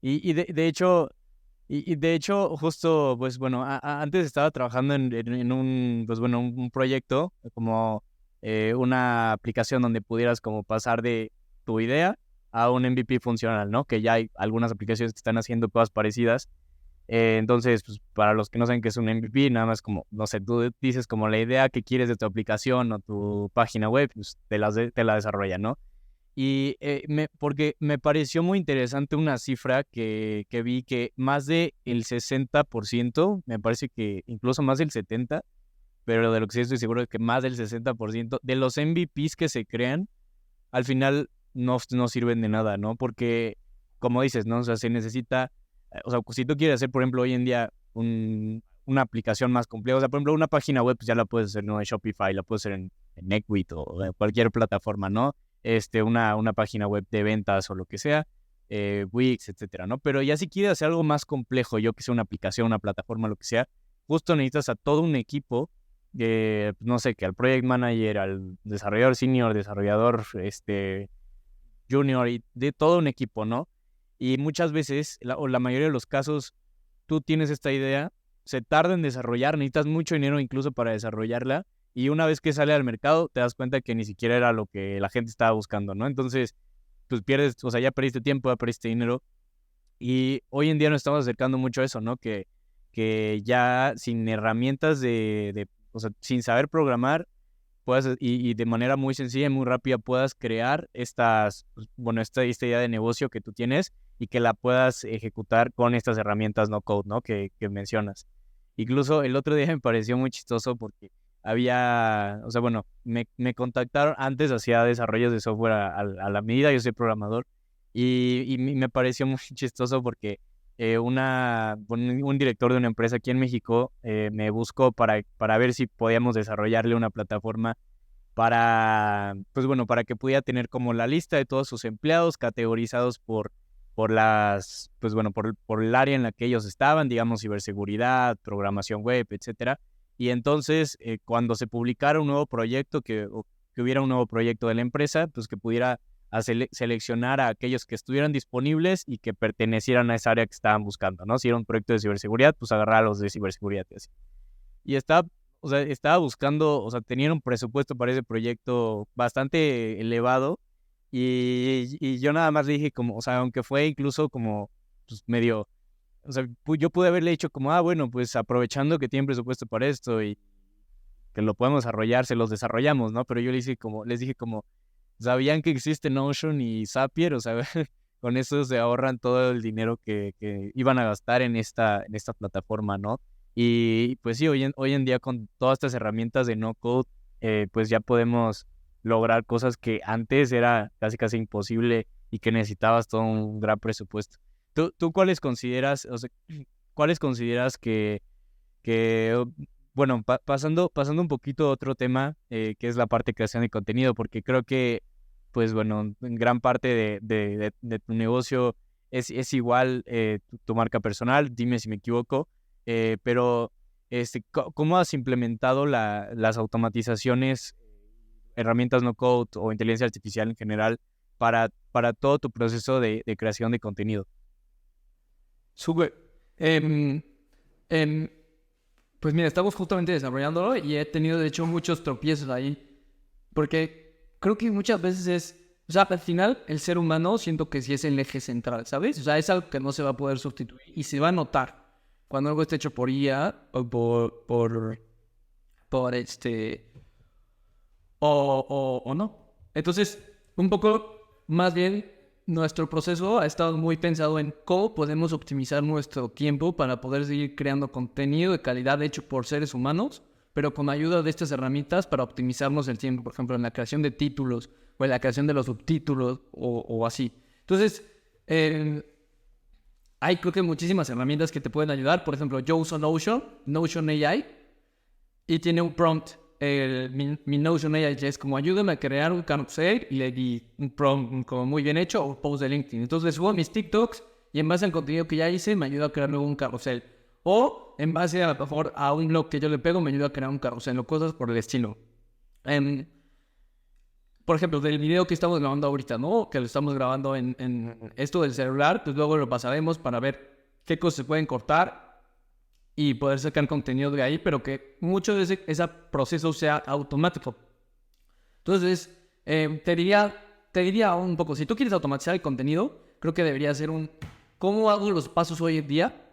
Y de hecho... Y de hecho, justo, pues bueno, antes estaba trabajando en un, pues bueno, un proyecto como una aplicación donde pudieras como pasar de tu idea a un MVP funcional, ¿no? Que ya hay algunas aplicaciones que están haciendo cosas parecidas. Entonces, pues para los que no saben qué es un MVP, nada más como, no sé, tú dices como la idea que quieres de tu aplicación o tu página web, pues te la desarrolla, ¿no? Y porque me pareció muy interesante una cifra que vi que más de el 60%, me parece que incluso más del 70%, pero de lo que sí estoy seguro es que más del 60% de los MVPs que se crean, al final no sirven de nada, ¿no? Porque, como dices, ¿no? O sea, se necesita, o sea, si tú quieres hacer, por ejemplo, hoy en día una aplicación más compleja, o sea, por ejemplo, una página web, pues ya la puedes hacer, ¿no? En Shopify, la puedes hacer en Nekwit o en cualquier plataforma, ¿no? Una página web de ventas o lo que sea, Wix, etcétera, ¿no? Pero ya si quieres hacer algo más complejo, yo que sé, una aplicación, una plataforma, lo que sea, justo necesitas a todo un equipo, no sé, que al project manager, al desarrollador senior, desarrollador, junior, y de todo un equipo, ¿no? Y muchas veces, o la mayoría de los casos, tú tienes esta idea, se tarda en desarrollar, necesitas mucho dinero incluso para desarrollarla, y una vez que sale al mercado, te das cuenta que ni siquiera era lo que la gente estaba buscando, ¿no? Entonces, pues pierdes, o sea, ya perdiste tiempo, ya perdiste dinero, y hoy en día nos estamos acercando mucho a eso, ¿no? Que ya sin herramientas o sea, sin saber programar, puedas, y de manera muy sencilla y muy rápida puedas crear esta idea de negocio que tú tienes y que la puedas ejecutar con estas herramientas no code, ¿no? Que mencionas. Incluso el otro día me pareció muy chistoso porque o sea, bueno, me contactaron, antes hacía desarrollos de software a la medida, yo soy programador, y me pareció muy chistoso porque un director de una empresa aquí en México me buscó para ver si podíamos desarrollarle una plataforma pues bueno, para que pudiera tener como la lista de todos sus empleados categorizados pues bueno, por el área en la que ellos estaban, digamos, ciberseguridad, programación web, etcétera. Y entonces, cuando se publicara un nuevo proyecto, o que hubiera un nuevo proyecto de la empresa, pues que pudiera seleccionar a aquellos que estuvieran disponibles y que pertenecieran a esa área que estaban buscando, ¿no? Si era un proyecto de ciberseguridad, pues agarrar a los de ciberseguridad y así. Y o sea, estaba buscando, o sea, tenían un presupuesto para ese proyecto bastante elevado, y yo nada más le dije como, o sea, aunque fue incluso como, pues medio, o sea, yo pude haberle dicho como, bueno, pues aprovechando que tienen presupuesto para esto y que lo podemos desarrollar, se los desarrollamos, ¿no? Pero yo les dije como, sabían que existe Notion y Zapier, o sea, con eso se ahorran todo el dinero que iban a gastar en esta plataforma, ¿no? Y pues sí, hoy en día con todas estas herramientas de no code, pues ya podemos lograr cosas que antes era casi imposible y que necesitabas todo un gran presupuesto. ¿Tú cuáles consideras, o sea, cuáles consideras que bueno, pasando un poquito a otro tema, que es la parte de creación de contenido, porque creo que, pues bueno, en gran parte de tu negocio es igual tu marca personal, dime si me equivoco, pero ¿cómo has implementado las automatizaciones, herramientas no code o inteligencia artificial en general para todo tu proceso de creación de contenido? Súper. Em, pues mira, estamos justamente desarrollándolo y he tenido de hecho muchos tropiezos ahí. Porque creo que muchas veces o sea, al final el ser humano siento que sí es el eje central, ¿sabes? O sea, es algo que no se va a poder sustituir y se va a notar cuando algo esté hecho por IA o por o no. Entonces, un poco más bien nuestro proceso ha estado muy pensado en cómo podemos optimizar nuestro tiempo para poder seguir creando contenido de calidad hecho por seres humanos, pero con ayuda de estas herramientas para optimizarnos el tiempo, por ejemplo, en la creación de títulos o en la creación de los subtítulos o así. Entonces, hay creo que muchísimas herramientas que te pueden ayudar. Por ejemplo, yo uso Notion AI, y tiene un prompt. Mi Notion AI es como ayúdame a crear un carrusel y le di un prompt como muy bien hecho o post de LinkedIn. Entonces subo mis TikToks y en base al contenido que ya hice me ayuda a crear luego un carrusel. O en base a lo mejor a un blog que yo le pego me ayuda a crear un carrusel o cosas por el estilo. Por ejemplo, del video que estamos grabando ahorita, ¿no? Que lo estamos grabando en esto del celular, pues luego lo pasaremos para ver qué cosas se pueden cortar y poder sacar contenido de ahí, pero que mucho de ese proceso sea automático. Entonces, te diría un poco, si tú quieres automatizar el contenido, creo que debería ser ¿cómo hago los pasos hoy en día?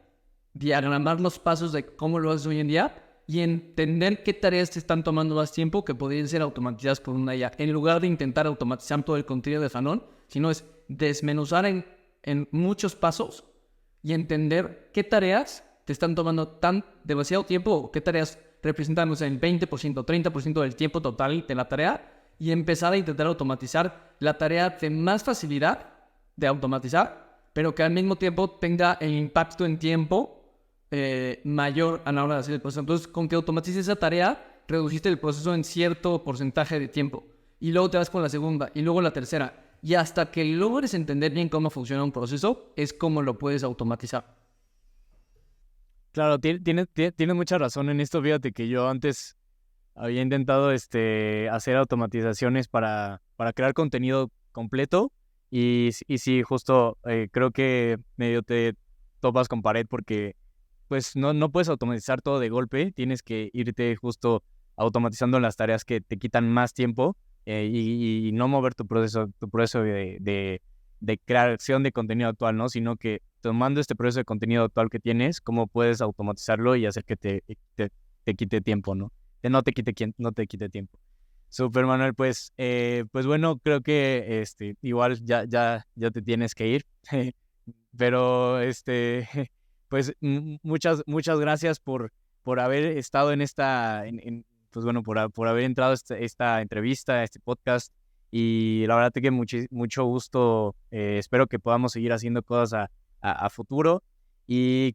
Diagramar los pasos de cómo lo haces hoy en día y entender qué tareas te están tomando más tiempo que podrían ser automatizadas por una IA. En lugar de intentar automatizar todo el contenido de Fanon, sino es desmenuzar en muchos pasos y entender qué tareas te están tomando demasiado tiempo o qué tareas representan, o sea, el 20%, 30% del tiempo total de la tarea y empezar a intentar automatizar la tarea de más facilidad de automatizar, pero que al mismo tiempo tenga el impacto en tiempo mayor a la hora de hacer el proceso. Entonces, con que automatices esa tarea, reduciste el proceso en cierto porcentaje de tiempo. Y luego te vas con la segunda, y luego la tercera. Y hasta que logres entender bien cómo funciona un proceso, es como lo puedes automatizar. Claro, tienes mucha razón en esto. Fíjate que yo antes había intentado hacer automatizaciones para crear contenido completo y sí, justo creo que medio te topas con pared porque pues no puedes automatizar todo de golpe, tienes que irte justo automatizando las tareas que te quitan más tiempo y no mover tu proceso de creación de contenido actual, ¿no? Sino que tomando este proceso de contenido actual que tienes, cómo puedes automatizarlo y hacer que te quite tiempo, ¿no? Que no te quite tiempo. Super, Manuel, pues bueno, creo que igual ya te tienes que ir, pero pues muchas gracias por haber estado en pues bueno, por haber entrado a esta entrevista, a este podcast. Y la verdad es que mucho gusto. Espero que podamos seguir haciendo cosas a futuro y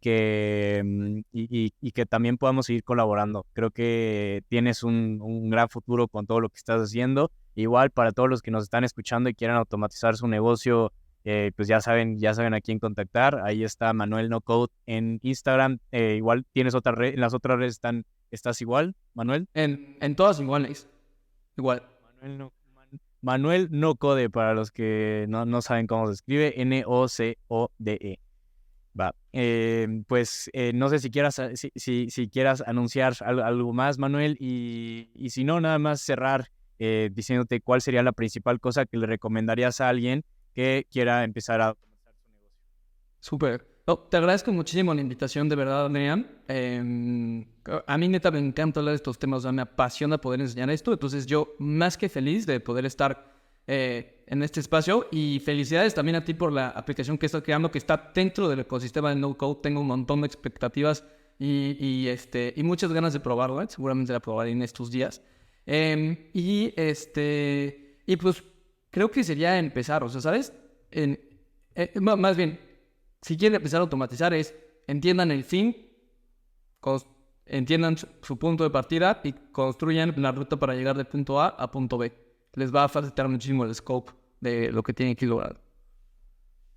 y que también podamos seguir colaborando. Creo que tienes un gran futuro con todo lo que estás haciendo. Igual para todos los que nos están escuchando y quieran automatizar su negocio, pues ya saben a quién contactar. Ahí está Manuel No Code en Instagram. Igual tienes otra red, en las otras redes estás igual, Manuel. En todas iguales. Igual. Manuel No Code, para los que no saben cómo se escribe, NOCODE. Va. Pues no sé si quieras anunciar algo más, Manuel, y si no, nada más cerrar diciéndote cuál sería la principal cosa que le recomendarías a alguien que quiera empezar a comenzar su negocio. Súper. Te agradezco muchísimo la invitación, de verdad, Adrián. A mí neta me encanta hablar de estos temas, o sea, me apasiona poder enseñar esto, entonces yo más que feliz de poder estar en este espacio y felicidades también a ti por la aplicación que estás creando, que está dentro del ecosistema de No Code. Tengo un montón de expectativas y muchas ganas de probarlo, seguramente la probaré en estos días. Y pues creo que sería empezar, o sea, ¿sabes? Más bien, si quieren empezar a automatizar entiendan el fin, entiendan su punto de partida y construyan la ruta para llegar de punto A a punto B. Les va a facilitar muchísimo el scope de lo que tienen que lograr.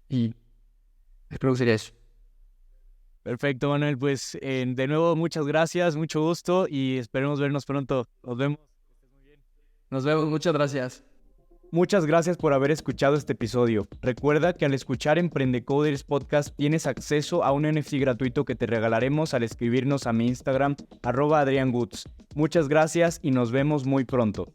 Y espero que sería eso. Perfecto, Manuel. Pues de nuevo, muchas gracias, mucho gusto y esperemos vernos pronto. Nos vemos. Nos vemos, muchas gracias. Muchas gracias por haber escuchado este episodio. Recuerda que al escuchar Emprendecoders Podcast tienes acceso a un NFT gratuito que te regalaremos al escribirnos a mi Instagram, @AdrianGoods. Muchas gracias y nos vemos muy pronto.